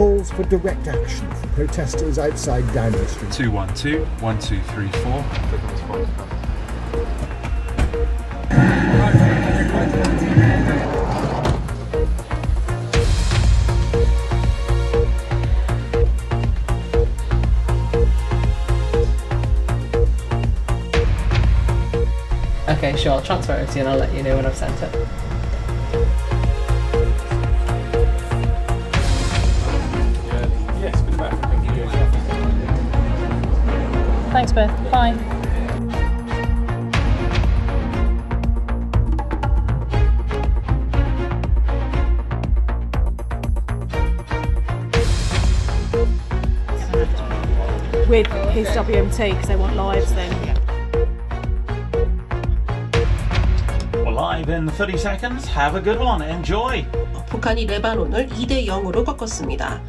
calls for direct action from protesters outside Downing Street. 212 1234. Okay, sure, I'll transfer it to you and I'll let you know when I've sent it. Yes, been back for a couple of years. Thanks, Beth. Bye. With his WMT because they want lives then. Well, live in 30 seconds. Have a good one. Enjoy. 북한이 레바논을 2대 0으로 꺾었습니다.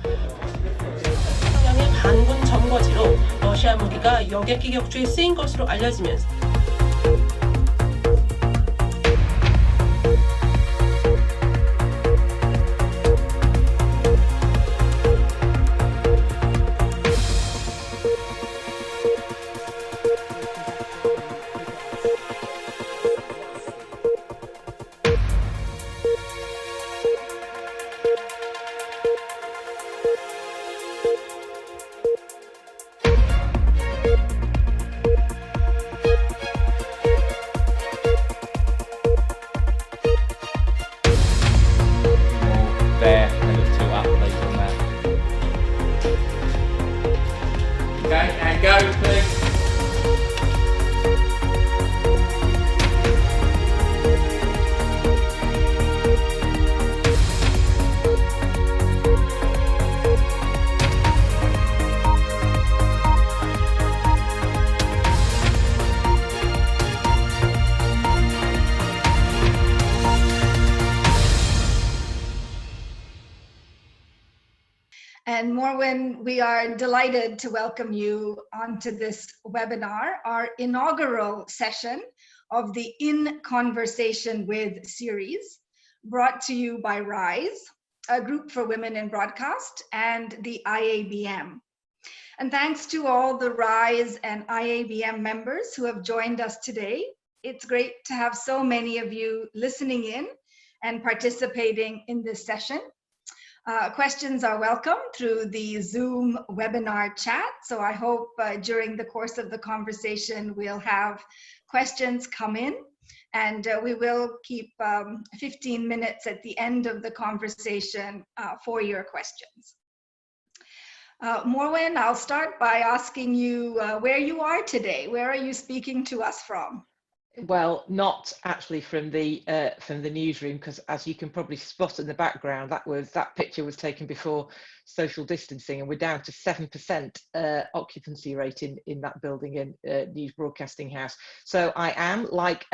평양의 반군 점거지로 러시아 무기가 여객기 격추에 쓰인 것으로 알려지면서 there and there's two athletes on there. Okay, and go please. And Morwen, we are delighted to welcome you onto this webinar, our inaugural session of the In Conversation With series, brought to you by RISE, a group for women in broadcast, and the IABM. And thanks to all the RISE and IABM members who have joined us today. It's great to have so many of you listening in and participating in this session. Questions are welcome through the Zoom webinar chat. So I hope during the course of the conversation, we'll have questions come in, and we will keep 15 minutes at the end of the conversation for your questions. Morwen, I'll start by asking you where you are today. Where are you speaking to us from? Well, not actually from the newsroom, because as you can probably spot in the background, that picture was taken before social distancing, and we're down to 7% occupancy rate in that building in News Broadcasting House. So I am like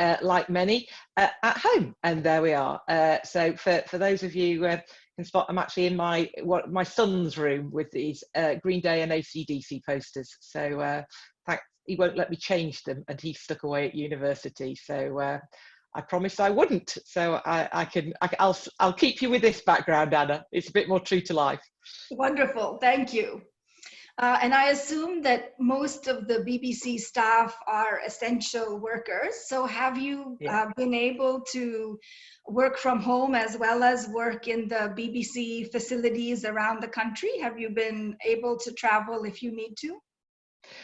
many at home, and there we are. So for those of you can spot, I'm actually in my son's room with these Green Day and AC/DC posters. So he won't let me change them, and he's stuck away at university. So I promised I wouldn't. So I'll keep you with this background, Anna. It's a bit more true to life. Wonderful, thank you. And I assume that most of the BBC staff are essential workers. So have you been able to work from home as well as work in the BBC facilities around the country? Have you been able to travel if you need to?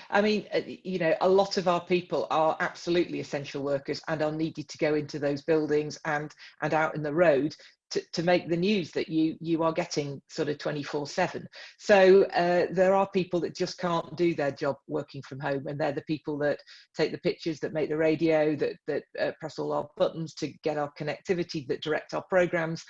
I mean, you know, a lot of our people are absolutely essential workers and are needed to go into those buildings and out in the road to make the news that you are getting sort of 24/7. So there are people that just can't do their job working from home, and they're the people that take the pictures, that make the radio, that press all our buttons to get our connectivity, that direct our programs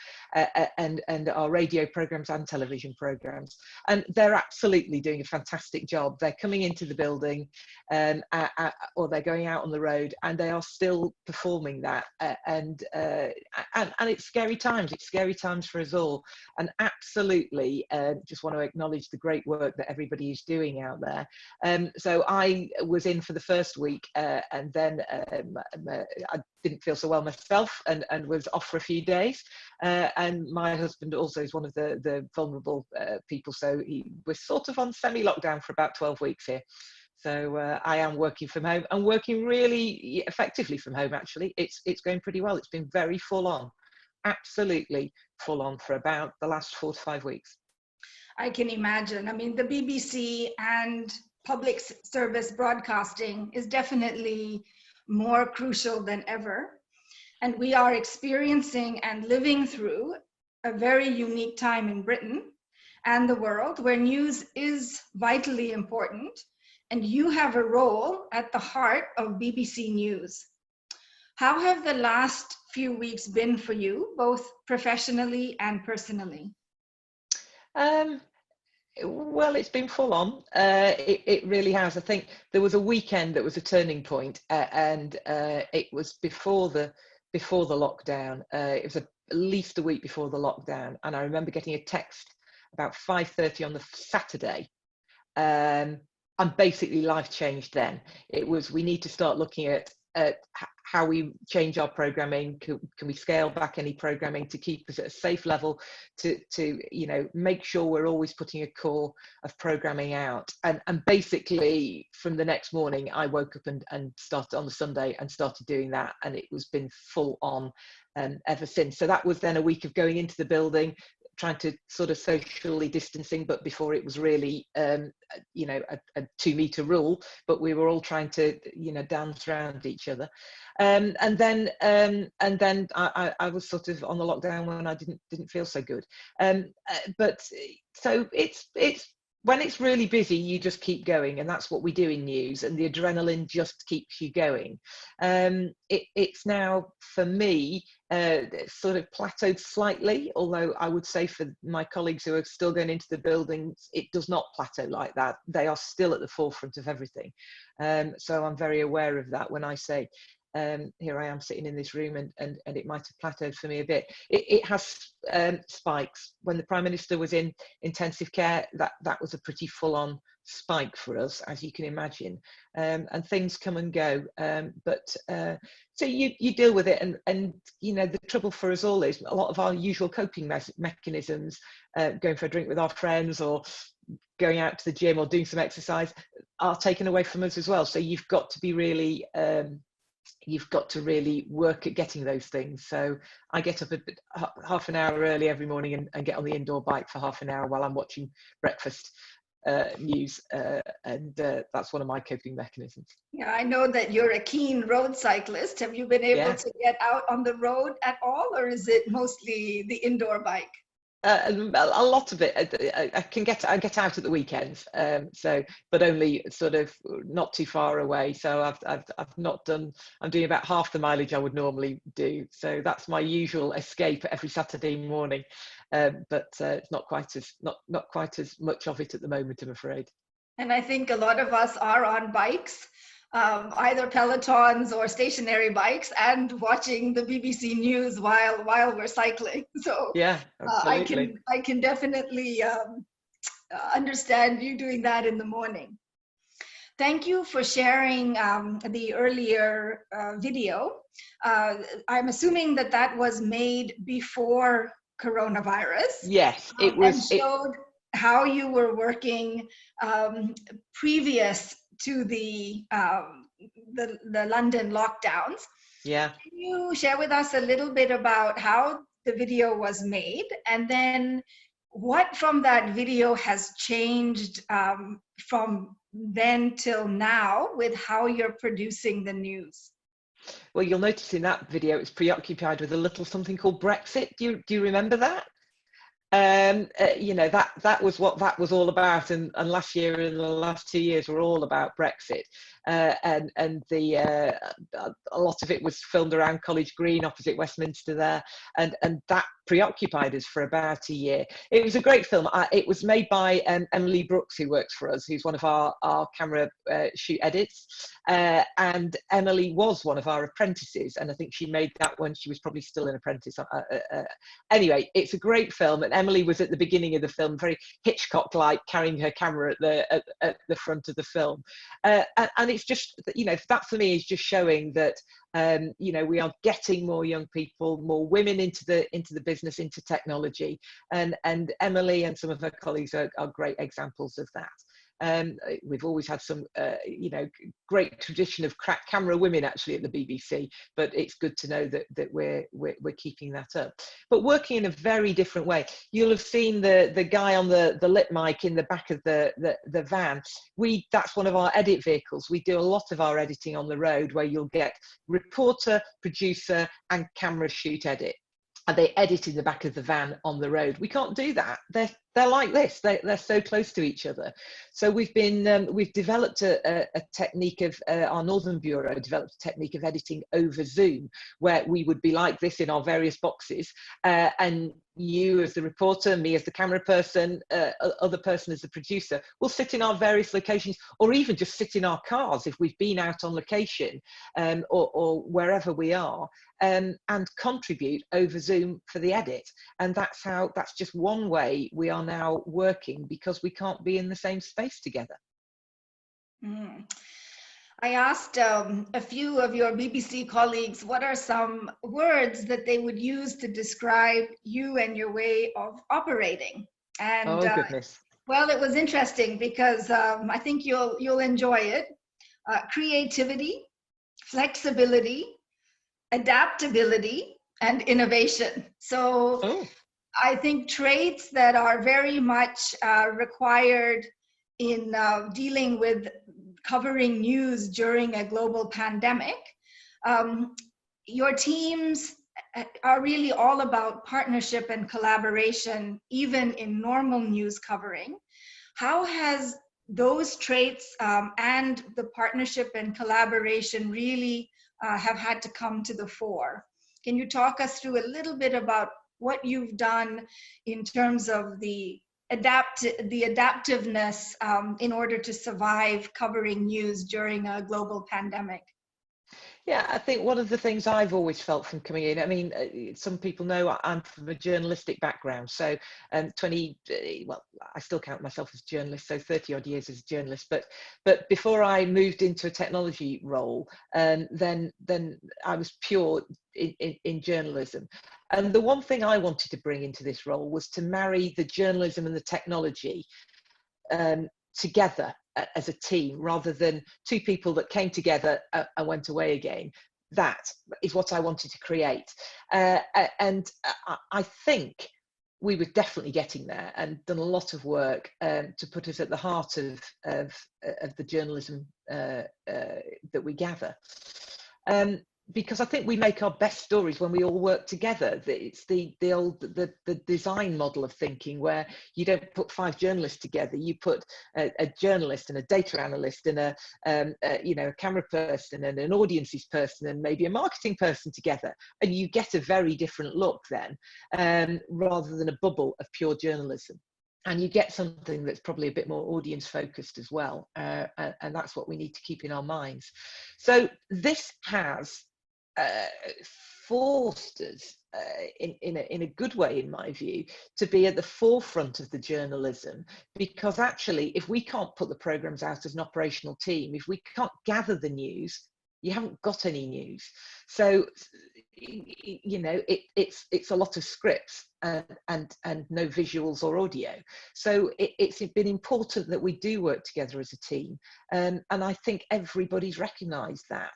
and our radio programs and television programs. And they're absolutely doing a fantastic job. They're coming into the building or they're going out on the road, and they are still performing that. And it's scary times. times. It's scary times for us all. And absolutely, just want to acknowledge the great work that everybody is doing out there. So I was in for the first week, and then I didn't feel so well myself, and was off for a few days. And my husband also is one of the vulnerable people, so he was sort of on semi-lockdown for about 12 weeks here. So I am working from home and working really effectively from home. Actually, it's going pretty well. It's been very full on, absolutely full on for about the last 4 to 5 weeks. I can imagine. I mean, the BBC and public service broadcasting is definitely more crucial than ever. And we are experiencing and living through a very unique time in Britain and the world where news is vitally important. And you have a role at the heart of BBC News. How have the last few weeks been for you, both professionally and personally? Well, it's been full on. It really has. I think there was a weekend that was a turning point, and it was before the lockdown. It was at least a week before the lockdown, and I remember getting a text about 5:30 on the Saturday. And basically life changed then. It was, we need to start looking at how we change our programming. Can we scale back any programming to keep us at a safe level, to you know, make sure we're always putting a core of programming out. And basically from the next morning, I woke up and started on the Sunday and started doing that, and it was been full on ever since. So that was then a week of going into the building, trying to sort of socially distancing, but before it was really, you know, a 2-meter rule, but we were all trying to, you know, dance around each other. And then I was sort of on the lockdown when I didn't feel so good. But so it's when it's really busy, you just keep going, and that's what we do in news, and the adrenaline just keeps you going. It's now, for me, sort of plateaued slightly, although I would say for my colleagues who are still going into the buildings, it does not plateau like that. They are still at the forefront of everything. So I'm very aware of that when I say, here I am sitting in this room, and it might have plateaued for me a bit. It has spikes. When the Prime Minister was in intensive care, that was a pretty full-on spike for us, as you can imagine, and things come and go. So you deal with it, and you know, the trouble for us all is a lot of our usual coping mechanisms, going for a drink with our friends or going out to the gym or doing some exercise, are taken away from us as well. So you've got to be really work at getting those things. So I get up half an hour early every morning and get on the indoor bike for half an hour while I'm watching breakfast news, and that's one of my coping mechanisms. Yeah, I know that you're a keen road cyclist. Have you been able to get out on the road at all, or is it mostly the indoor bike? A lot of it. I get out at the weekends, so, but only sort of not too far away. So I've not done. I'm doing about half the mileage I would normally do. So that's my usual escape every Saturday morning. But it's not quite as much of it at the moment, I'm afraid. And I think a lot of us are on bikes, either pelotons or stationary bikes, and watching the BBC News while we're cycling. So yeah, absolutely. I can definitely understand you doing that in the morning. Thank you for sharing the earlier video. I'm assuming that was made before coronavirus. Yes, it was. And showed how you were working previous to the London lockdowns. Yeah. Can you share with us a little bit about how the video was made, and then what from that video has changed from then till now with how you're producing the news? Well, you'll notice in that video it's preoccupied with a little something called Brexit. Do you remember that? You know, that was what that was all about, and last year and the last 2 years were all about Brexit. and the a lot of it was filmed around College Green opposite Westminster there, and that preoccupied us for about a year. It was a great film. It was made by Emily Brooks, who works for us, who's one of our camera shoot edits, and Emily was one of our apprentices, and I think she made that when she was probably still an apprentice. Anyway, it's a great film, and Emily was at the beginning of the film, very Hitchcock-like, carrying her camera at the front of the film, and it's just, you know, that for me is just showing that you know, we are getting more young people, more women into the business, into technology, and Emily and some of her colleagues are great examples of that. We've always had some, you know, great tradition of crack camera women actually at the BBC, but it's good to know that we're keeping that up. But working in a very different way. You'll have seen the guy on the lip mic in the back of the van. That's one of our edit vehicles. We do a lot of our editing on the road, where you'll get reporter, producer, and camera shoot edit. And they edit in the back of the van on the road. We can't do that. They're like this. They're so close to each other. So we've developed a technique of our Northern Bureau developed a technique of editing over Zoom, where we would be like this in our various boxes, and you as the reporter, me as the camera person, other person as the producer, will sit in our various locations, or even just sit in our cars if we've been out on location, or wherever we are, and contribute over Zoom for the edit. And that's just one way we are now working, because we can't be in the same space together. I asked a few of your BBC colleagues what are some words that they would use to describe you and your way of operating. And oh goodness. Well, it was interesting because I think you'll enjoy it. Creativity, flexibility, adaptability, and innovation. So I think traits that are very much required in dealing with covering news during a global pandemic. Your teams are really all about partnership and collaboration, even in normal news covering. How has those traits and the partnership and collaboration really have had to come to the fore? Can you talk us through a little bit about what you've done in terms of the adaptiveness in order to survive covering news during a global pandemic? Yeah, I think one of the things I've always felt from coming in, I mean, some people know I'm from a journalistic background, so well, I still count myself as a journalist, so 30 odd years as a journalist, but before I moved into a technology role, then I was pure in journalism. And the one thing I wanted to bring into this role was to marry the journalism and the technology together as a team, rather than two people that came together and went away again. That is what I wanted to create. And I think we were definitely getting there, and done a lot of work to put us at the heart of the journalism that we gather. Because I think we make our best stories when we all work together. It's the design model of thinking, where you don't put 5 journalists together. You put a journalist and a data analyst and a camera person and an audiences person and maybe a marketing person together, and you get a very different look then, rather than a bubble of pure journalism. And you get something that's probably a bit more audience focused as well, and that's what we need to keep in our minds. So this has forced us, in a good way, in my view, to be at the forefront of the journalism, because actually, if we can't put the programs out as an operational team, if we can't gather the news, you haven't got any news. So, you know, it's a lot of scripts and no visuals or audio. So it's been important that we do work together as a team. And I think everybody's recognised that,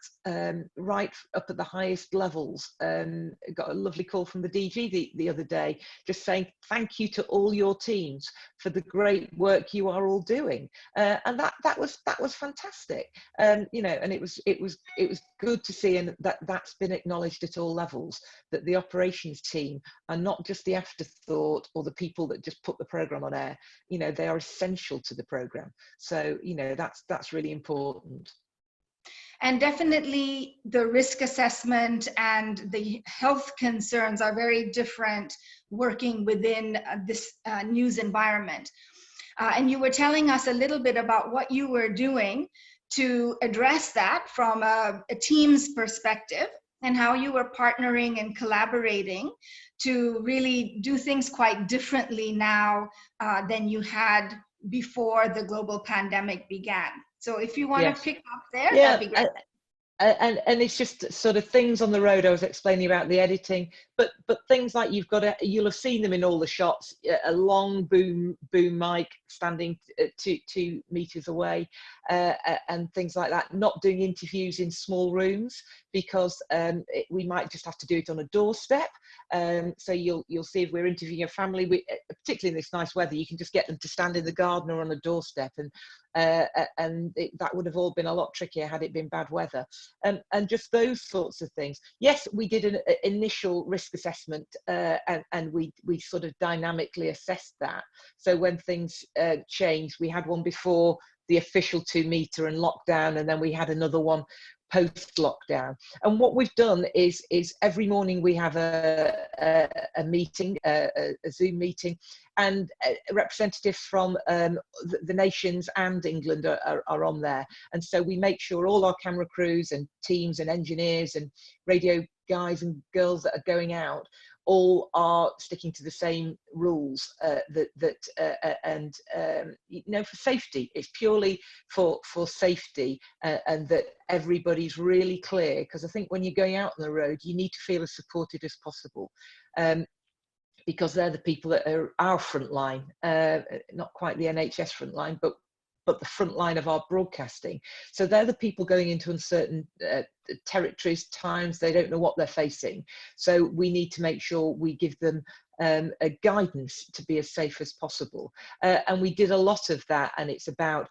right up at the highest levels. Got a lovely call from the DG the other day, just saying thank you to all your teams for the great work you are all doing. And that was fantastic. You know, and it was good to see, and that's been acknowledged at all levels, that the operations team are not just the afterthought or the people that just put the program on air. You know, they are essential to the program. So, you know, that's really important. And definitely the risk assessment and the health concerns are very different working within this news environment. And you were telling us a little bit about what you were doing to address that from a team's perspective, and how you were partnering and collaborating to really do things quite differently now than you had before the global pandemic began. So if you want to pick up there, that'd be great. And it's just sort of things on the road. I was explaining about the editing, but things like you'll have seen them in all the shots, a long boom mic standing 2 meters away, and things like that. Not doing interviews in small rooms because we might just have to do it on a doorstep. So you'll see if we're interviewing a family, particularly in this nice weather, you can just get them to stand in the garden or on a doorstep, and that would have all been a lot trickier had it been bad weather. And just those sorts of things. Yes, we did an initial risk assessment, and we sort of dynamically assessed that. So when things changed, we had one before the official 2 meter and lockdown, and then we had another one post lockdown. And what we've done is every morning we have a meeting, a Zoom meeting, and representatives from the nations and England are on there. And so we make sure all our camera crews and teams and engineers and radio guys and girls that are going out all are sticking to the same rules, and for safety. It's purely for safety, and that everybody's really clear, because I think when you're going out on the road, you need to feel as supported as possible, because they're the people that are our front line, not quite the NHS front line, but the front line of our broadcasting. So they're the people going into uncertain territories, times, they don't know what they're facing. So we need to make sure we give them a guidance to be as safe as possible. And we did a lot of that, and it's about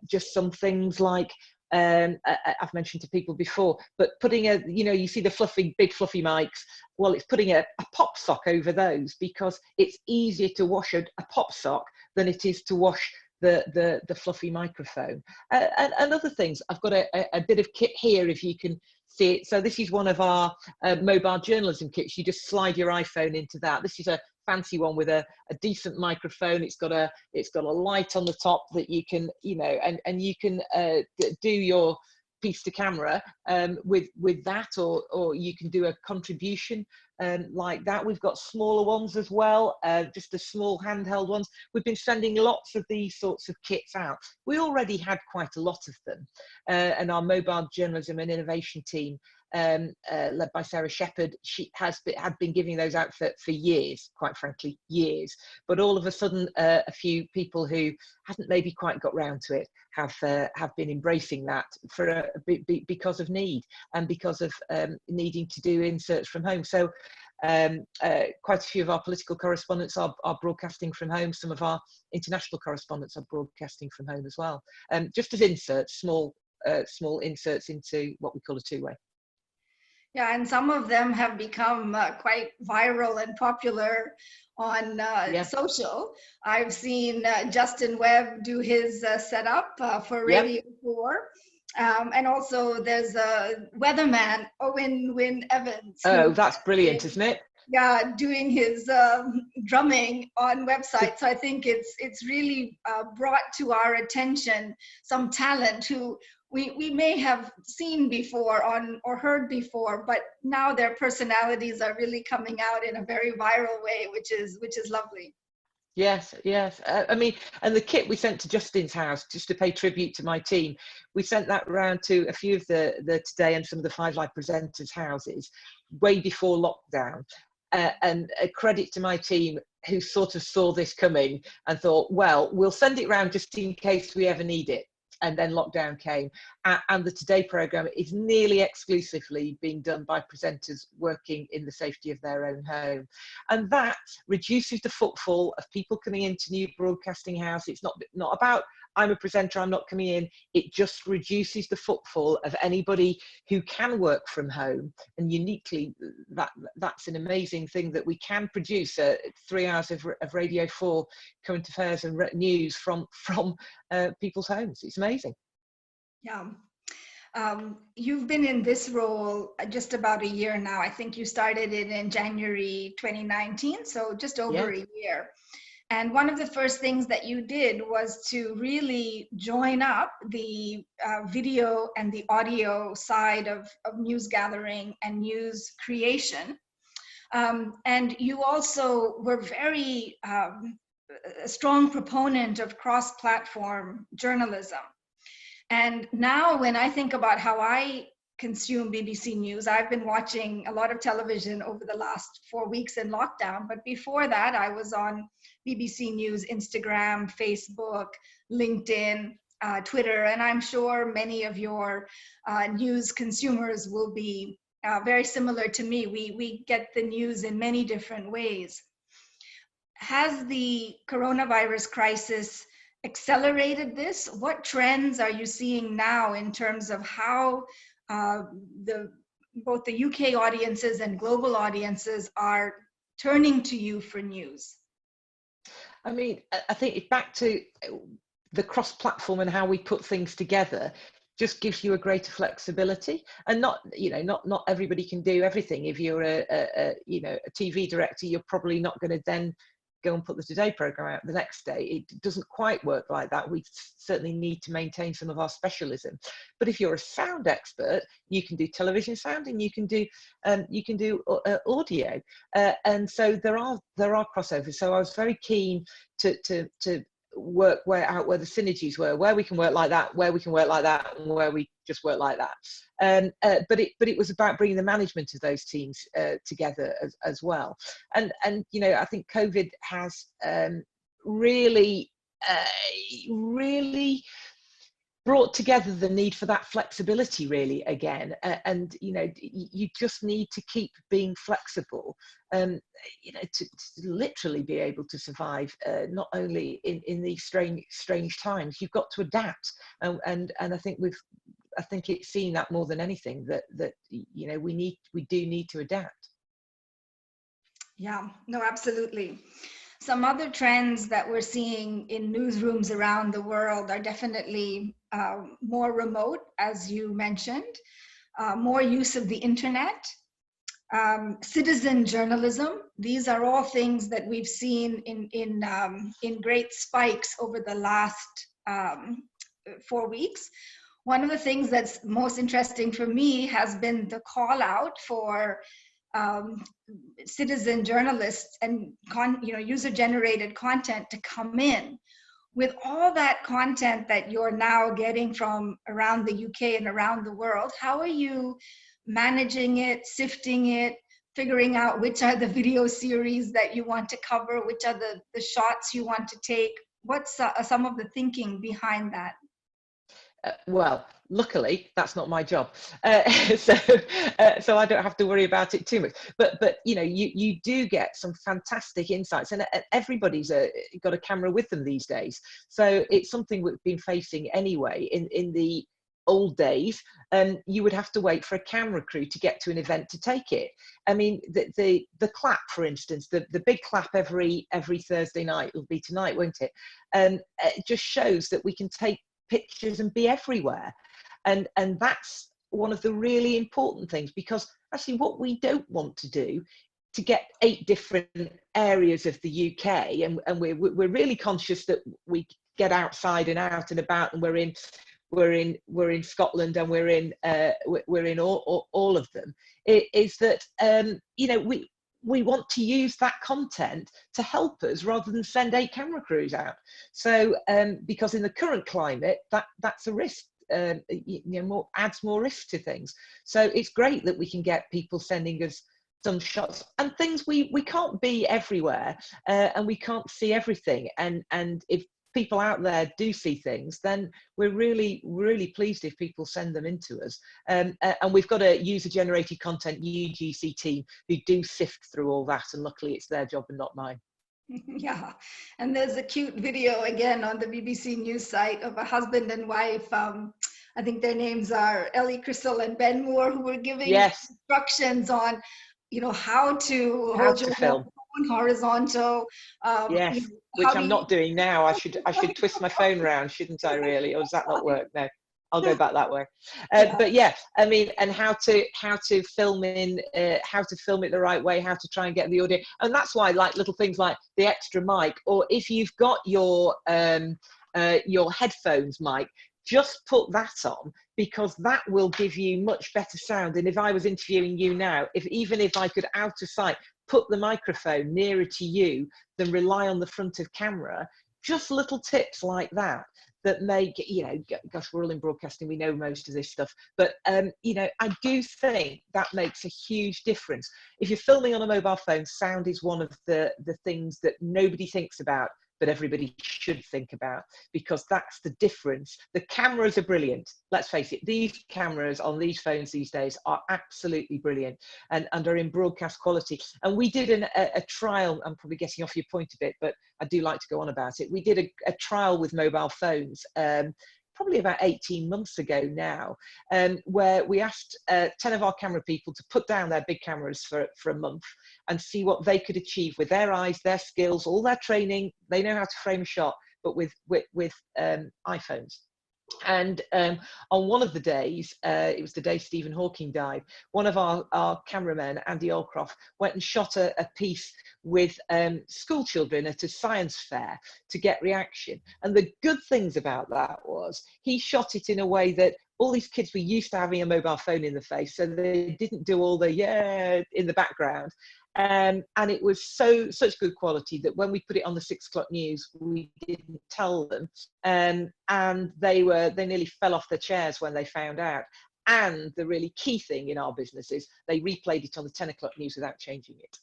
just some things like, I've mentioned to people before, but putting you see the big fluffy mics. Well, it's putting a pop sock over those, because it's easier to wash a pop sock than it is to wash the fluffy microphone, and other things. I've got a bit of kit here, if you can see it. So this is one of our mobile journalism kits. You just slide your iPhone into that. This is a fancy one with a decent microphone. It's got a light on the top that you can, and you can do your piece to camera with that, or you can do a contribution like that. We've got smaller ones as well, just the small handheld ones. We've been sending lots of these sorts of kits out. We already had quite a lot of them, and our mobile journalism and innovation team, led by Sarah Shepherd, she had been giving those out for years, quite frankly, years. But all of a sudden, a few people who hadn't maybe quite got round to it have been embracing that because of need, and because of needing to do inserts from home. So quite a few of our political correspondents are broadcasting from home. Some of our international correspondents are broadcasting from home as well, just as inserts, small inserts into what we call a two-way. Yeah, and some of them have become quite viral and popular on social. I've seen Justin Webb do his setup for Radio 4. And also there's a weatherman, Winwin Evans. Oh, that's brilliant, isn't it? Yeah, doing his drumming on websites. So I think it's really brought to our attention some talent who we may have seen before or heard before, but now their personalities are really coming out in a very viral way, which is lovely. Yes. I mean, and the kit we sent to Justin's house, just to pay tribute to my team, we sent that around to a few of the Today and some of the 5 Live presenters' houses way before lockdown. And a credit to my team, who sort of saw this coming and thought, well, we'll send it around just in case we ever need it. And then lockdown came, and the Today programme is nearly exclusively being done by presenters working in the safety of their own home. And that reduces the footfall of people coming into new broadcasting house. It's not about, I'm a presenter, I'm not coming in. It just reduces the footfall of anybody who can work from home. And uniquely, that's an amazing thing, that we can produce 3 hours of Radio 4 current affairs and news from people's homes. It's amazing. Yeah. You've been in this role just about a year now. I think you started it in January 2019, so just over a year. And one of the first things that you did was to really join up the video and the audio side of news gathering and news creation. And you also were very a strong proponent of cross-platform journalism. And now when I think about how I consume BBC News, I've been watching a lot of television over the last 4 weeks in lockdown. But before that, I was on BBC News, Instagram, Facebook, LinkedIn, Twitter, and I'm sure many of your news consumers will be very similar to me. We get the news in many different ways. Has the coronavirus crisis accelerated this? What trends are you seeing now in terms of how both the UK audiences and global audiences are turning to you for news? I mean, I think back to the cross-platform and how we put things together just gives you a greater flexibility, and not everybody can do everything. If you're a TV director, you're probably not going to then go and put the Today programme out the next day. It doesn't quite work like that. We certainly need to maintain some of our specialism. But if you're a sound expert, you can do television sound and you can do audio. And so there are crossovers. So I was very keen to work out where the synergies were, where we can work like that, where we can work like that, and where we just work like that. But it was about bringing the management of those teams together as well. And I think COVID has really brought together the need for that flexibility really again. And you just need to keep being flexible, to literally be able to survive, not only in these strange times. You've got to adapt, and I think it's seen that more than anything that we do need to adapt. Yeah, no, absolutely. Some other trends that we're seeing in newsrooms around the world are definitely more remote, as you mentioned, more use of the internet, citizen journalism. These are all things that we've seen in great spikes over the last 4 weeks. One of the things that's most interesting for me has been the call out for citizen journalists and user-generated content to come in. With all that content that you're now getting from around the UK and around the world, how are you managing it, sifting it, figuring out which are the video series that you want to cover, which are the shots you want to take? What's some of the thinking behind that? Well, luckily that's not my job, so I don't have to worry about it too much. But you do get some fantastic insights, and everybody's got a camera with them these days. So it's something we've been facing anyway. In the old days, you would have to wait for a camera crew to get to an event to take it. I mean, the clap, for instance, the big clap every Thursday night, it'll be tonight, won't it? It just shows that we can take pictures and be everywhere, and that's one of the really important things, because actually what we don't want to do to get 8 different areas of the UK, and we're really conscious that we get outside and out and about, and we're in Scotland, and we're in all of them, is that we want to use that content to help us rather than send 8 camera crews out. So because in the current climate, that's a risk, adds more risk to things. So it's great that we can get people sending us some shots and things. We can't be everywhere, and we can't see everything. And if people out there do see things, then we're really, really pleased if people send them into us. And we've got a user-generated content UGC team who do sift through all that, and luckily it's their job and not mine. Yeah, and there's a cute video again on the BBC News site of a husband and wife. I think their names are Ellie Crystal and Ben Moore, who were giving instructions on, how to hold your phone horizontal. Yes, which I'm not doing now. I should twist my phone around, shouldn't I? Really, or does that not work? No. I'll go back that way. Yeah. But yeah, I mean, and how to film how to film it the right way, how to try and get the audio, and that's why like little things like the extra mic, or if you've got your headphones mic, just put that on, because that will give you much better sound. And if I was interviewing you now, even if I could out of sight put the microphone nearer to you than rely on the front of camera, just little tips like that make, you know, gosh, we're all in broadcasting, we know most of this stuff, but you know, I do think that makes a huge difference. If you're filming on a mobile phone, sound is one of the things that nobody thinks about, but everybody should think about, because that's the difference. The cameras are brilliant. Let's face it, these cameras on these phones these days are absolutely brilliant and are in broadcast quality. And we did a trial, I'm probably getting off your point a bit, but I do like to go on about it. We did a trial with mobile phones, probably about 18 months ago now, where we asked 10 of our camera people to put down their big cameras for a month and see what they could achieve with their eyes, their skills, all their training. They know how to frame a shot, but with iPhones. And on one of the days, it was the day Stephen Hawking died, one of our cameramen, Andy Allcroft, went and shot a piece with school children at a science fair to get reaction. And the good things about that was he shot it in a way that all these kids were used to having a mobile phone in the face, so they didn't do all the yeah in the background. And it was such good quality that when we put it on the 6 o'clock news, we didn't tell them, and they nearly fell off their chairs when they found out. And the really key thing in our business is they replayed it on the 10 o'clock news without changing it,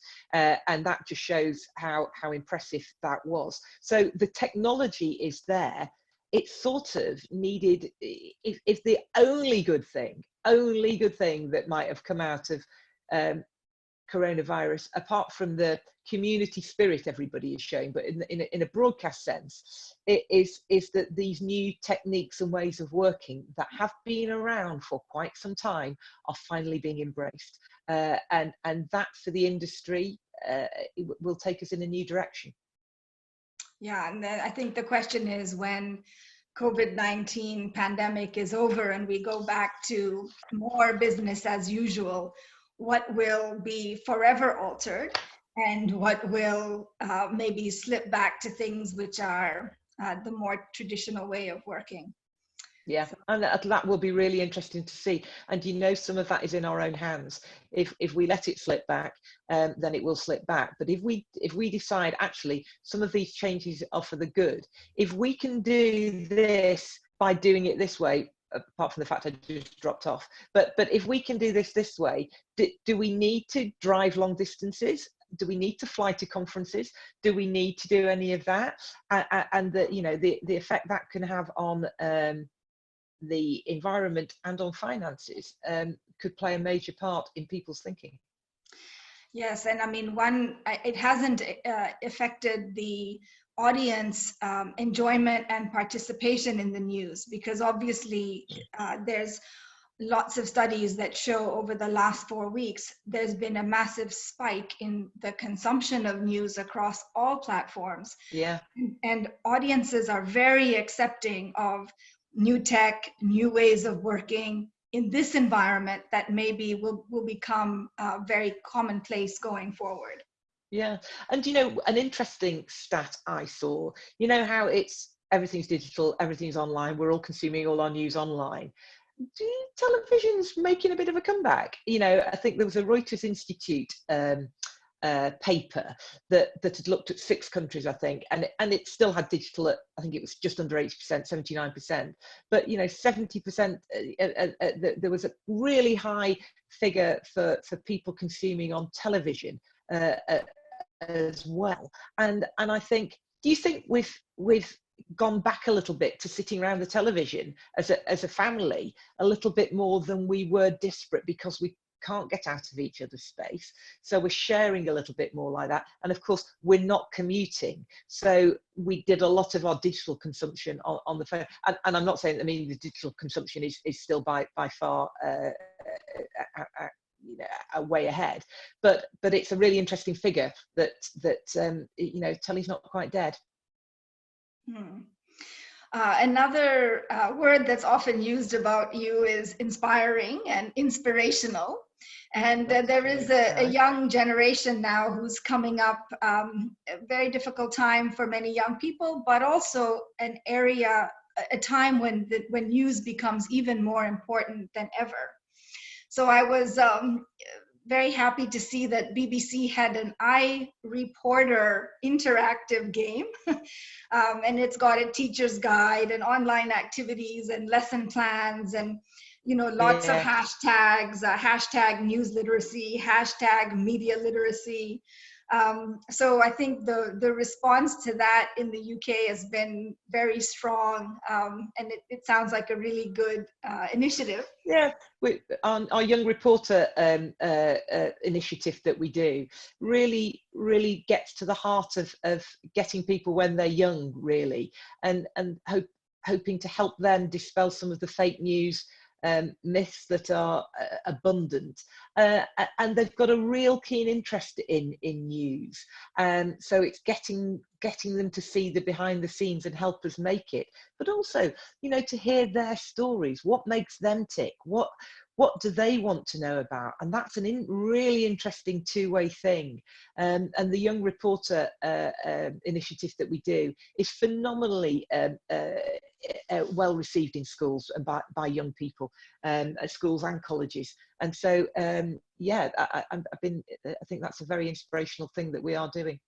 and that just shows how impressive that was. So the technology is there. It's sort of needed. If the only good thing that might have come out of coronavirus, apart from the community spirit everybody is showing, but in a broadcast sense, it is that these new techniques and ways of working that have been around for quite some time are finally being embraced, and that for the industry it will take us in a new direction. Yeah, and then I think the question is, when COVID-19 pandemic is over and we go back to more business as usual, what will be forever altered and what will maybe slip back to things which are the more traditional way of working. Yeah, and that will be really interesting to see. And you know, some of that is in our own hands. If we let it slip back, then it will slip back. But if we decide actually some of these changes are for the good, if we can do this by doing it this way, apart from the fact I just dropped off, but if we can do this way, do we need to drive long distances? Do we need to fly to conferences? Do we need to do any of that? And the effect that can have on the environment and on finances could play a major part in people's thinking. Yes, and I mean, it hasn't affected the audience enjoyment and participation in the news, because obviously there's lots of studies that show over the last 4 weeks there's been a massive spike in the consumption of news across all platforms. Yeah, and audiences are very accepting of new tech, new ways of working in this environment that maybe will become very commonplace going forward. Yeah, and you know, an interesting stat I saw, you know how everything's digital, everything's online, we're all consuming all our news online. Television's making a bit of a comeback. You know, I think there was a Reuters Institute paper that had looked at 6 countries, I think, and it still had digital at, I think it was just under 80%, 79%, but you know, 70%, there was a really high figure for people consuming on television as well. And I think, do you think we've gone back a little bit to sitting around the television as a family a little bit more than we were disparate because we can't get out of each other's space, so we're sharing a little bit more like that? And of course we're not commuting, so we did a lot of our digital consumption on the phone, and I'm not saying, I mean, the digital consumption is still by far you know, way ahead, but it's a really interesting figure that you know, telly's not quite dead. Another word that's often used about you is inspiring and inspirational. And there is a young generation now who's coming up, a very difficult time for many young people, but also an area, a time when news becomes even more important than ever. So I was very happy to see that BBC had an iReporter interactive game. And it's got a teacher's guide and online activities and lesson plans and, you know, lots of hashtags, hashtag news literacy, hashtag media literacy. So I think the response to that in the UK has been very strong, and it sounds like a really good initiative. Yeah, our young reporter initiative that we do really gets to the heart of getting people when they're young, really, and hoping to help them dispel some of the fake news myths that are abundant, and they've got a real keen interest in news, and so it's getting them to see the behind the scenes and help us make it, but also, you know, to hear their stories, what makes them tick, what do they want to know about, and that's a really interesting two-way thing. And the young reporter initiative that we do is phenomenally well received in schools and by young people, at schools and colleges. And so yeah, I think that's a very inspirational thing that we are doing.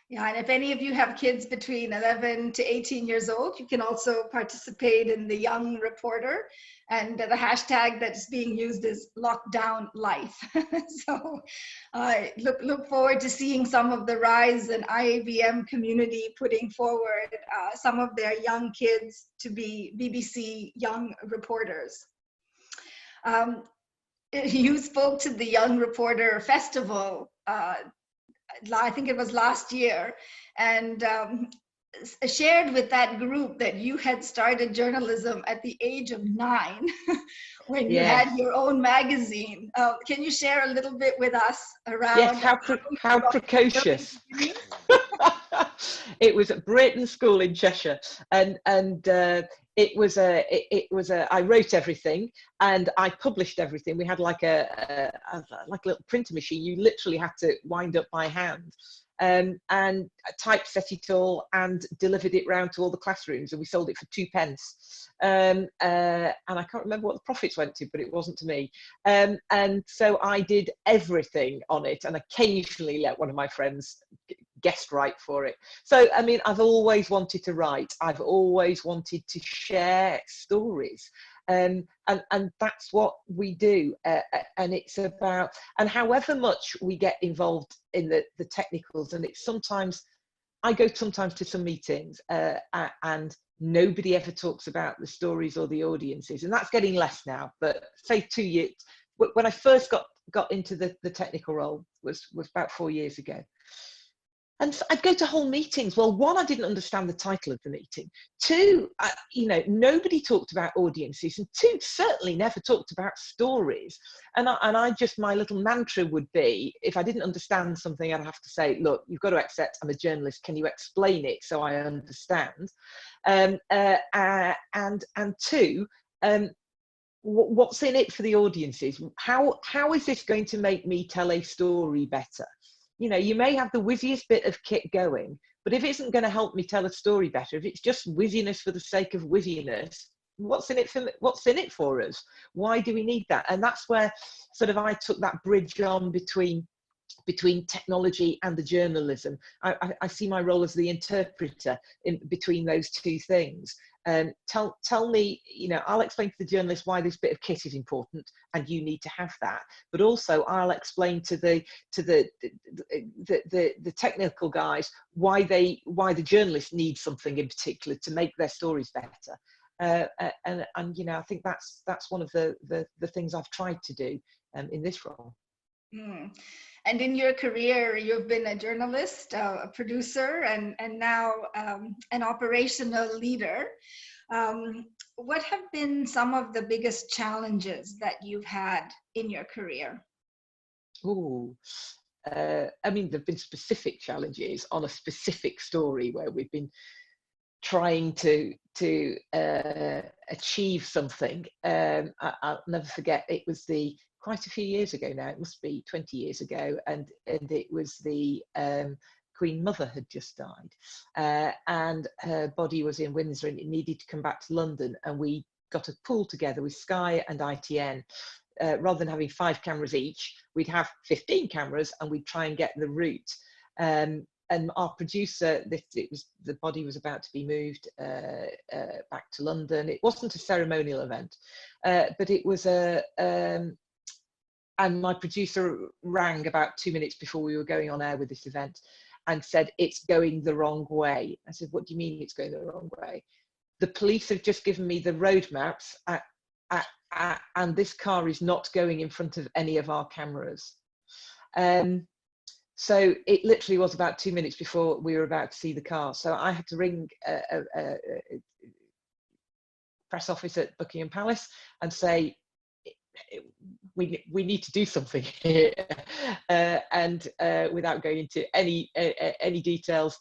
Yeah, and if any of you have kids between 11 to 18 years old, you can also participate in the Young Reporter, and the hashtag that's being used is Lockdown Life. So look forward to seeing some of the Rise and IABM community putting forward some of their young kids to be BBC Young Reporters. You spoke to the Young Reporter Festival, I think it was last year, and shared with that group that you had started journalism at the age of 9 when you had your own magazine. Can you share a little bit with us around? Yes, how precocious. It was at Brayton School in Cheshire, and it was I wrote everything and I published everything. We had like a little printer machine. You literally had to wind up by hand, and typeset it all and delivered it round to all the classrooms, and we sold it for 2p. And I can't remember what the profits went to, but it wasn't to me. And so I did everything on it, and occasionally let one of my friends guest write for it. So I mean, I've always wanted to write. I've always wanted to share stories, and that's what we do. And it's about, and however much we get involved in the technicals, and it's sometimes, I go sometimes to some meetings and nobody ever talks about the stories or the audiences, and that's getting less now. But say 2 years, when I first got into the technical role was about 4 years ago. And so I'd go to whole meetings. Well, one, I didn't understand the title of the meeting. Two, you know, nobody talked about audiences. And two, certainly never talked about stories. And I just, my little mantra would be, if I didn't understand something, I'd have to say, look, you've got to accept I'm a journalist. Can you explain it so I understand? And two, what's in it for the audiences? How is this going to make me tell a story better? You know, you may have the whizziest bit of kit going, but if it isn't going to help me tell a story better, if it's just whizziness for the sake of whizziness, what's in it for us? Why do we need that? And that's where sort of I took that bridge on between technology and the journalism. I see my role as the interpreter in between those two things. Tell me, you know, I'll explain to the journalist why this bit of kit is important and you need to have that, but also I'll explain to the technical guys why the journalists need something in particular to make their stories better. And you know, I think that's one of the things I've tried to do in this role. And in your career, you've been a journalist, a producer, and now an operational leader. What have been some of the biggest challenges that you've had in your career? Oh, I mean, there've been specific challenges on a specific story where we've been trying to achieve something. I'll never forget, it was quite a few years ago now, it must be 20 years ago, and it was the Queen Mother had just died, and her body was in Windsor and it needed to come back to London, and we got a pool together with Sky and ITN. Rather than having 5 cameras each, we'd have 15 cameras and we'd try and get the route. And our producer, the body was about to be moved back to London. It wasn't a ceremonial event, but it was and my producer rang about 2 minutes before we were going on air with this event and said, "It's going the wrong way." I said, "What do you mean it's going the wrong way?" "The police have just given me the road maps and this car is not going in front of any of our cameras." So it literally was about 2 minutes before we were about to see the car. So I had to ring a press office at Buckingham Palace and say, we need to do something here, and without going into any details,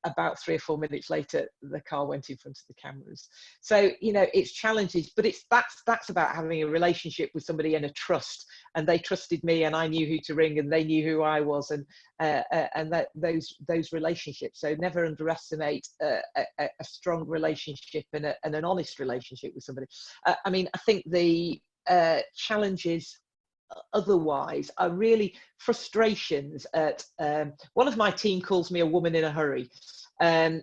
about 3 or 4 minutes later the car went in front of the cameras. So it's challenges, but that's about having a relationship with somebody and a trust, and they trusted me and I knew who to ring and they knew who I was, and those relationships. So never underestimate a strong relationship and an honest relationship with somebody. I mean, I think the challenges otherwise are really frustrations at one of my team calls me a woman in a hurry, and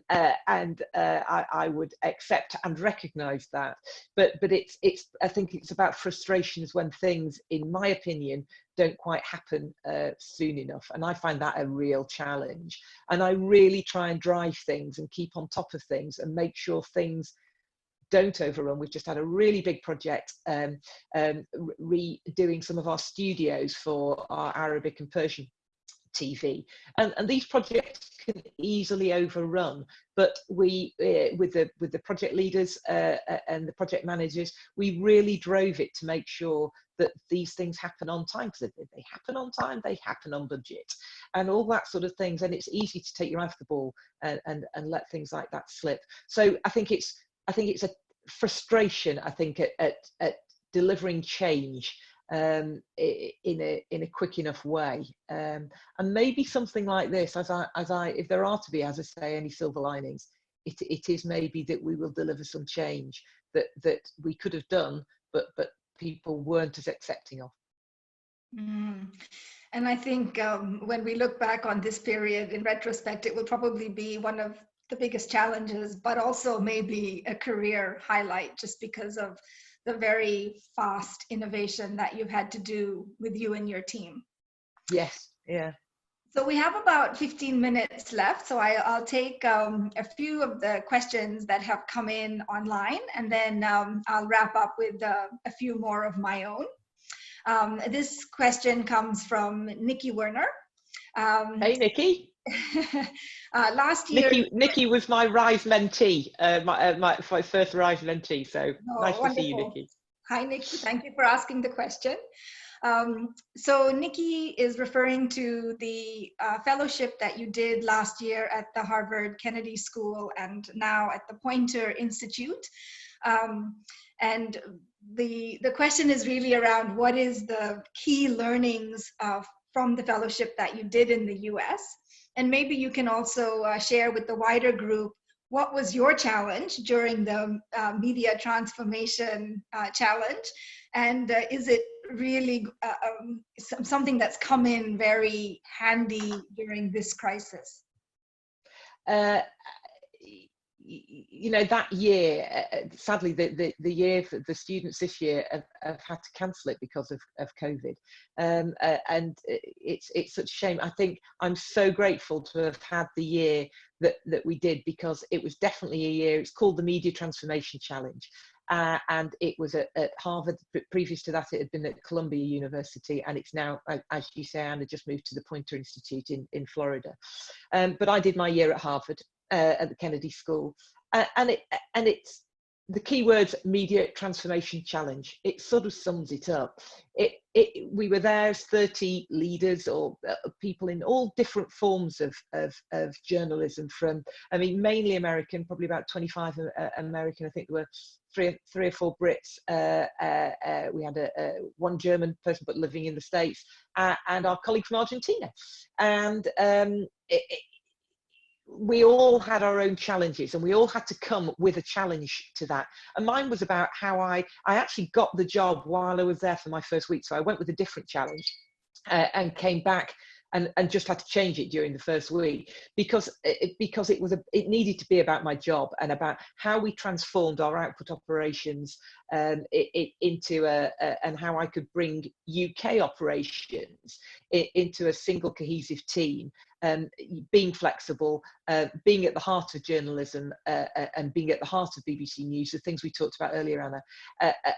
I would accept and recognize that, but it's I think it's about frustrations when things, in my opinion, don't quite happen soon enough, and I find that a real challenge, and I really try and drive things and keep on top of things and make sure things don't overrun. We've just had a really big project redoing some of our studios for our Arabic and Persian TV, and these projects can easily overrun, but we with the project leaders and the project managers, we really drove it to make sure that these things happen on time, because if they happen on time, they happen on budget and all that sort of things, and it's easy to take your eye off the ball and let things like that slip. So I think it's a frustration, I think, at delivering change in a quick enough way, and maybe something like this, as I if there are to be, as I say, any silver linings, it is maybe that we will deliver some change that we could have done, but people weren't as accepting of. And I think when we look back on this period in retrospect, it will probably be one of the biggest challenges, but also maybe a career highlight, just because of the very fast innovation that you've had to do with you and your team. Yes, yeah. So we have about 15 minutes left, so I'll take a few of the questions that have come in online, and then I'll wrap up with a few more of my own. This question comes from Nikki Werner. Hey, Nikki. Last year, Nikki was my RISE mentee, my first RISE mentee. So nice to see you, Nikki. Hi, Nikki. Thank you for asking the question. So Nikki is referring to the fellowship that you did last year at the Harvard Kennedy School and now at the Poynter Institute. And the question is really around what is the key learnings from the fellowship that you did in the US. And maybe you can also share with the wider group, what was your challenge during the media transformation challenge? And is it really something that's come in very handy during this crisis? You know, that year, sadly, the year for the students this year have had to cancel it because of COVID, and it's such a shame. I think I'm so grateful to have had the year that we did, because it was definitely a year. It's called the Media Transformation Challenge, and it was at Harvard. Previous to that, it had been at Columbia University, and it's now, as you say, Anna, just moved to the Poynter Institute in Florida. But I did my year at Harvard. At the Kennedy School, and it's the key words media transformation challenge, it sort of sums it up. We were there as 30 leaders or people in all different forms of journalism, from, I mean, mainly American, probably about 25 American. I think there were three or four Brits. We had one German person, but living in the States, and our colleague from Argentina. And we all had our own challenges, and we all had to come with a challenge to that. And mine was about how I actually got the job while I was there for my first week. So I went with a different challenge and came back and just had to change it during the first week, because it needed to be about my job and about how we transformed our output operations into and how I could bring UK operations into a single cohesive team. Being flexible, being at the heart of journalism, and being at the heart of BBC News, the things we talked about earlier, Anna,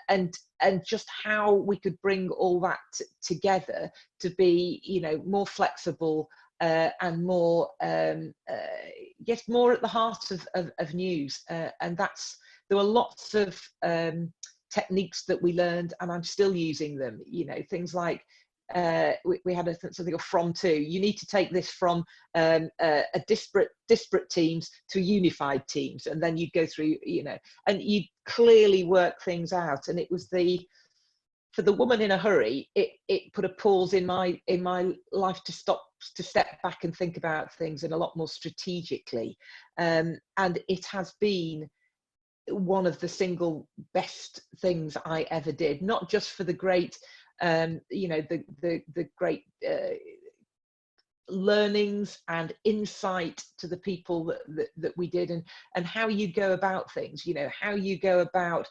and just how we could bring all that together to be, you know, more flexible and more, yes, more at the heart of news. And there were lots of techniques that we learned, and I'm still using them. You know, things like, we had something called from to. You need to take this from a disparate teams to unified teams, and then you'd go through, you know, and you clearly work things out. And it was for the woman in a hurry, it put a pause in my life to step back and think about things in a lot more strategically. And it has been one of the single best things I ever did, not just for the great, you know, the great learnings and insight to the people that we did, and how you go about things, you know, how you go about,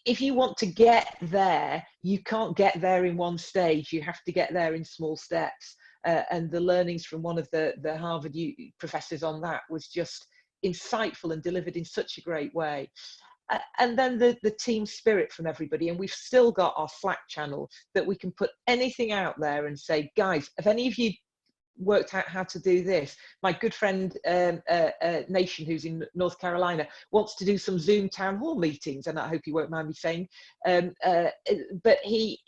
if you want to get there, you can't get there in one stage, you have to get there in small steps. And the learnings from one of the Harvard professors on that was just insightful and delivered in such a great way. And then the team spirit from everybody. And we've still got our Slack channel that we can put anything out there and say, guys, have any of you worked out how to do this? My good friend Nation, who's in North Carolina, wants to do some Zoom town hall meetings, and I hope you won't mind me saying, but he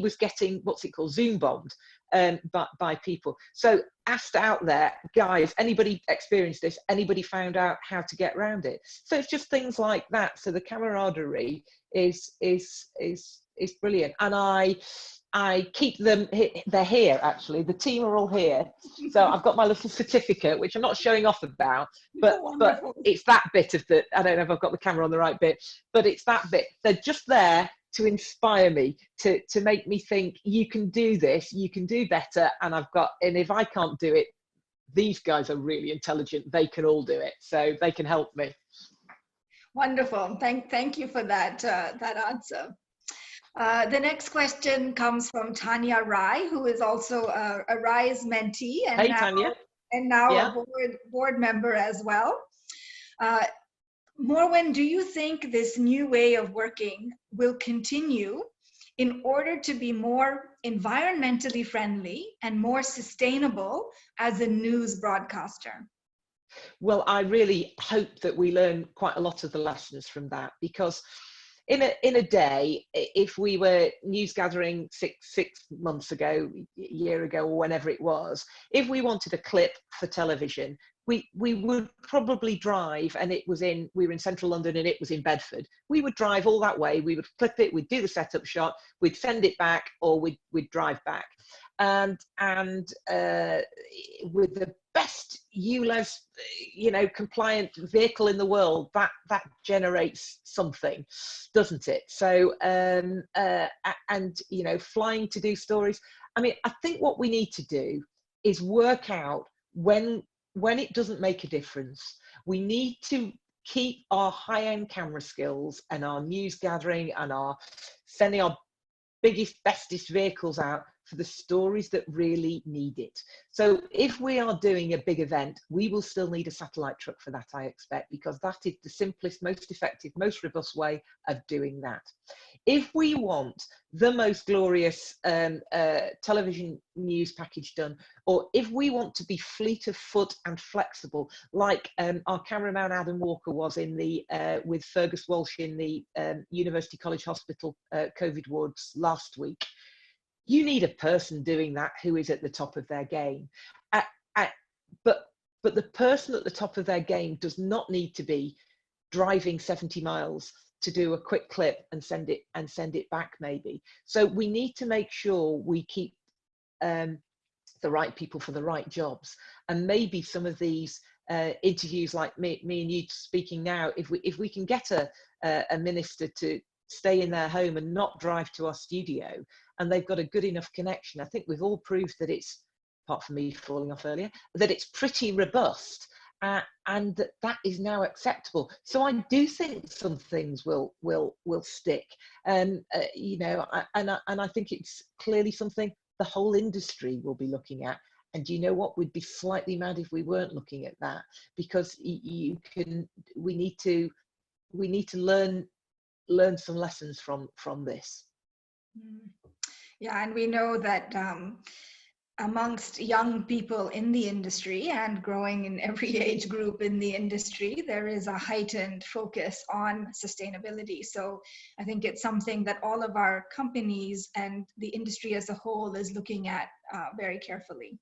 was getting, what's it called, Zoom bombed by people. So asked out there, guys, anybody experienced this? Anybody found out how to get around it? So it's just things like that. So the camaraderie is brilliant, and I keep them, they're here actually, the team are all here. So I've got my little certificate, which I'm not showing off about, but it's that bit of the, I don't know if I've got the camera on the right bit, but it's that bit. They're just there to inspire me, to make me think, you can do this, you can do better, and if I can't do it, these guys are really intelligent, they can all do it, so they can help me. Wonderful, thank you for that answer. The next question comes from Tanya Rai, who is also a RISE mentee, and now Yeah. a board member as well. Morwen, do you think this new way of working will continue in order to be more environmentally friendly and more sustainable as a news broadcaster? Well, I really hope that we learn quite a lot of the lessons from that, because in a day, if we were news gathering six months ago, a year ago, or whenever it was, if we wanted a clip for television, we would probably drive, and we were in central London and it was in Bedford. We would drive all that way, we would clip it, we'd do the setup shot, we'd send it back, or we'd drive back. And with the best ULEZ, compliant vehicle in the world, that generates something, doesn't it? So, flying to do stories. I mean, I think what we need to do is work out when it doesn't make a difference. We need to keep our high-end camera skills and our news gathering and our sending our biggest, bestest vehicles out for the stories that really need it. So if we are doing a big event, we will still need a satellite truck for that, I expect, because that is the simplest, most effective, most robust way of doing that. If we want the most glorious television news package done, or if we want to be fleet of foot and flexible, like our cameraman Adam Walker was in the with Fergus Walsh in the University College Hospital COVID wards last week, you need a person doing that who is at the top of their game. But the person at the top of their game does not need to be driving 70 miles to do a quick clip and send it back maybe. So we need to make sure we keep the right people for the right jobs. And maybe some of these interviews like me and you speaking now, if we can get a minister to stay in their home and not drive to our studio, and they've got a good enough connection, I think we've all proved that it's, apart from me falling off earlier, that it's pretty robust. And that is now acceptable. So I do think some things will stick, you know, and I think it's clearly something the whole industry will be looking at. And you know what? We'd be slightly mad if we weren't looking at that, because we need to learn some lessons from this. Yeah, and we know that amongst young people in the industry and growing in every age group in the industry, there is a heightened focus on sustainability. So I think it's something that all of our companies and the industry as a whole is looking at very carefully.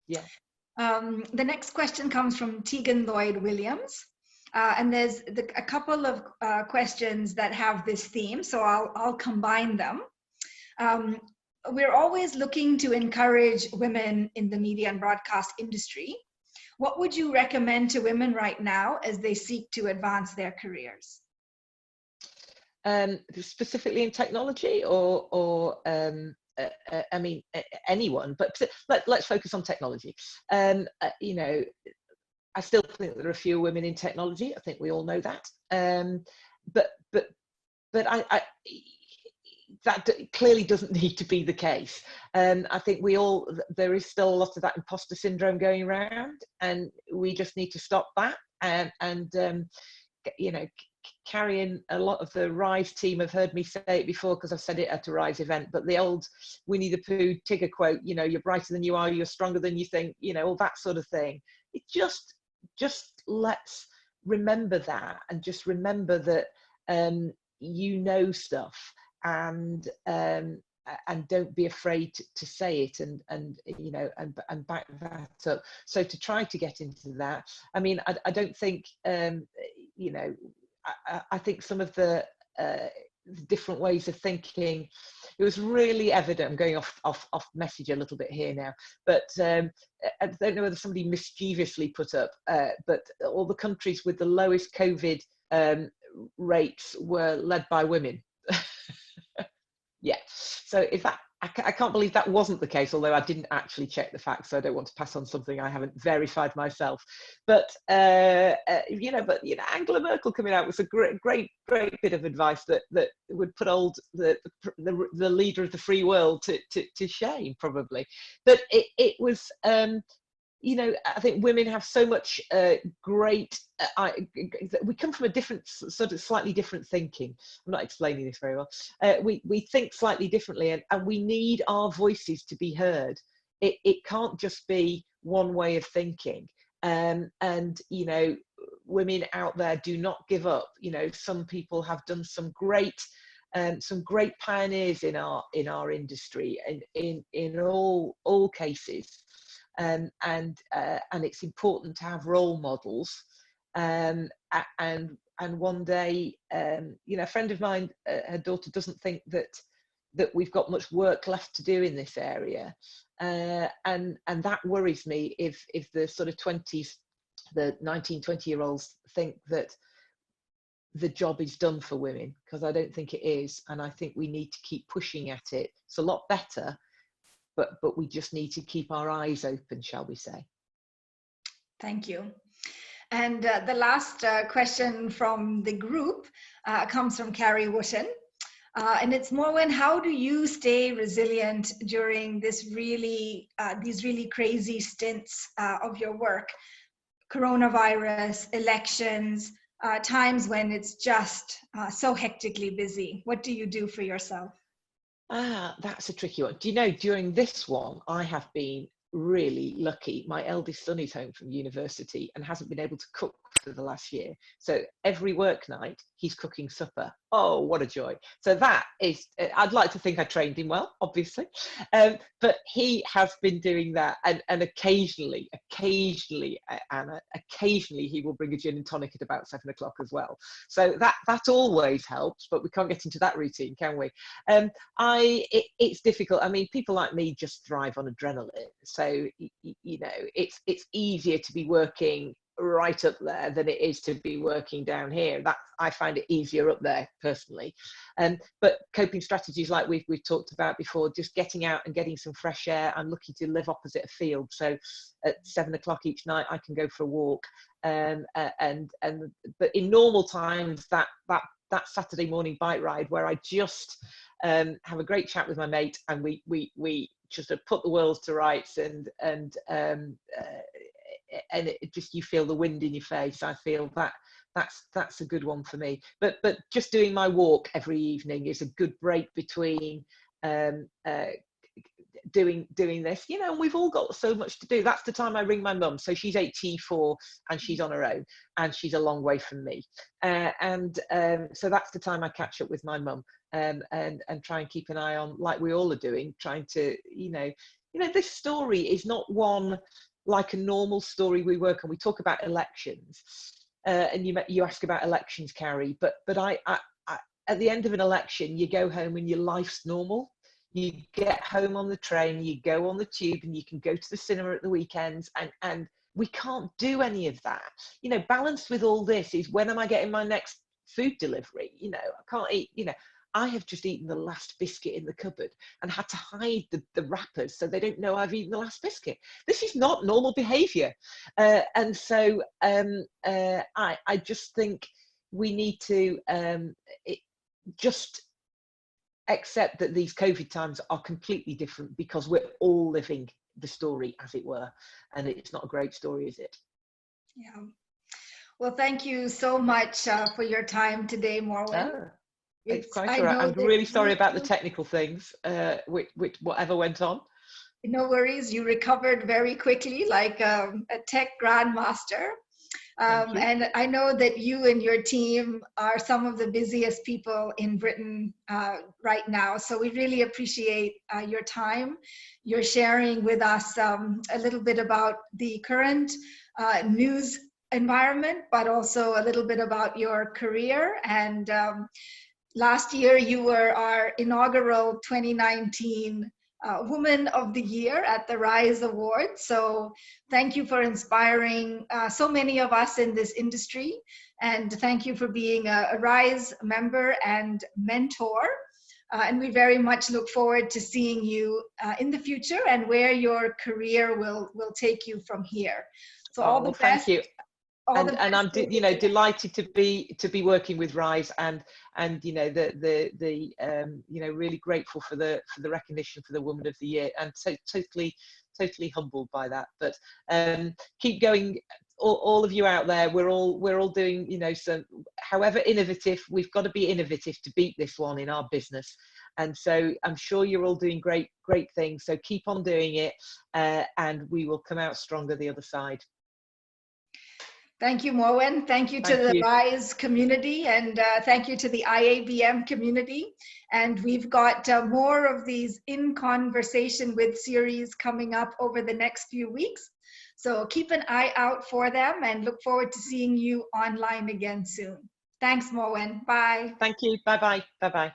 Yeah. The next question comes from Tegan Lloyd Williams. And there's a couple of questions that have this theme, so I'll combine them. We're always looking to encourage women in the media and broadcast industry. What would you recommend to women right now as they seek to advance their careers? Specifically in technology, or I mean, anyone, but let's focus on technology. You know, I still think there are fewer women in technology. I think we all know that. But that clearly doesn't need to be the case. I think there is still a lot of that imposter syndrome going around, and we just need to stop that. And you know, carrying a lot of the Rise team have heard me say it before, because I've said it at a Rise event, but the old Winnie the Pooh Tigger quote, you know, you're brighter than you are, you're stronger than you think, you know, all that sort of thing. It just let's remember that, and just remember that you know stuff, and don't be afraid to say it, and you know, and back that up. So to try to get into that, I mean, I don't think you know, I think some of the different ways of thinking, it was really evident. I'm going off message a little bit here now, but I don't know whether somebody mischievously put up, but all the countries with the lowest COVID rates were led by women. Yeah, so if that, I can't believe that wasn't the case, although I didn't actually check the facts, so I don't want to pass on something I haven't verified myself. But you know, Angela Merkel coming out was a great bit of advice that would put the leader of the free world to shame, probably. But it was you know, I think women have so much great, we come from a different, sort of slightly different thinking. I'm not explaining this very well. We think slightly differently, and we need our voices to be heard. It can't just be one way of thinking. And, you know, women out there, do not give up. You know, some people have done some great pioneers in our industry, and in all cases. And it's important to have role models, and one day, you know, a friend of mine, her daughter doesn't think that we've got much work left to do in this area, and that worries me if the sort of 20s, the 19-20-year-olds think that the job is done for women, because I don't think it is, and I think we need to keep pushing at it. It's a lot better. But we just need to keep our eyes open, shall we say. Thank you. And the last question from the group comes from Carrie Wooten. And it's Morwen, how do you stay resilient during this really, these really crazy stints of your work? Coronavirus, elections, times when it's just so hectically busy. What do you do for yourself? That's a tricky one. Do you know, during this one, I have been really lucky. My eldest son is home from university and hasn't been able to cook for the last year. So every work night, he's cooking supper. Oh, what a joy. So that is, I'd like to think I trained him well, obviously. But he has been doing that. And occasionally, Anna, occasionally he will bring a gin and tonic at about 7 o'clock as well. So that always helps, but we can't get into that routine, can we? It's difficult. I mean, people like me just thrive on adrenaline. So, you know, it's easier to be working right up there than it is to be working down here. That I find it easier up there personally. But coping strategies like we've talked about before, just getting out and getting some fresh air. I'm lucky to live opposite a field, so at 7 o'clock each night I can go for a walk. But in normal times, that Saturday morning bike ride where I just have a great chat with my mate, and we just put the world to rights, and it just, you feel the wind in your face. I feel that's a good one for me. But just doing my walk every evening is a good break between doing this, you know. And we've all got so much to do. That's the time I ring my mum. So she's 84 and she's on her own, and she's a long way from me. So that's the time I catch up with my mum, and try and keep an eye on, like we all are doing, trying to, you know, this story is not one like a normal story we work on. We talk about elections, and you ask about elections, Carrie, but I at the end of an election, you go home and your life's normal. You get home on the train, you go on the tube, and you can go to the cinema at the weekends, and we can't do any of that. You know, balanced with all this is, when am I getting my next food delivery? You know, I can't eat, you know. I have just eaten the last biscuit in the cupboard and had to hide the wrappers so they don't know I've eaten the last biscuit. This is not normal behaviour. And so I just think we need to just accept that these COVID times are completely different, because we're all living the story, as it were. And it's not a great story, is it? Yeah. Well, thank you so much for your time today, Morwen. It's quite all right. I'm really sorry about the technical things, which whatever went on. No worries. You recovered very quickly, like a tech grandmaster. And I know that you and your team are some of the busiest people in Britain right now. So we really appreciate your time. You're sharing with us a little bit about the current news environment, but also a little bit about your career. And last year, you were our inaugural 2019 Woman of the Year at the Rise Awards. So thank you for inspiring so many of us in this industry. And thank you for being a Rise member and mentor. And we very much look forward to seeing you in the future, and where your career will take you from here. So all the best. Thank you. And I'm delighted to be working with Rise, and you know, the you know, really grateful for the recognition for the Woman of the Year, and so totally humbled by that. But keep going, all of you out there. We're all doing, you know, some, however innovative, we've got to be innovative to beat this one in our business. And so I'm sure you're all doing great things. So keep on doing it, and we will come out stronger the other side. Thank you, Morwen. Thank you to the Rise community, and thank you to the IABM community. And we've got more of these In Conversation With series coming up over the next few weeks. So keep an eye out for them, and look forward to seeing you online again soon. Thanks, Morwen. Bye. Thank you. Bye-bye. Bye-bye.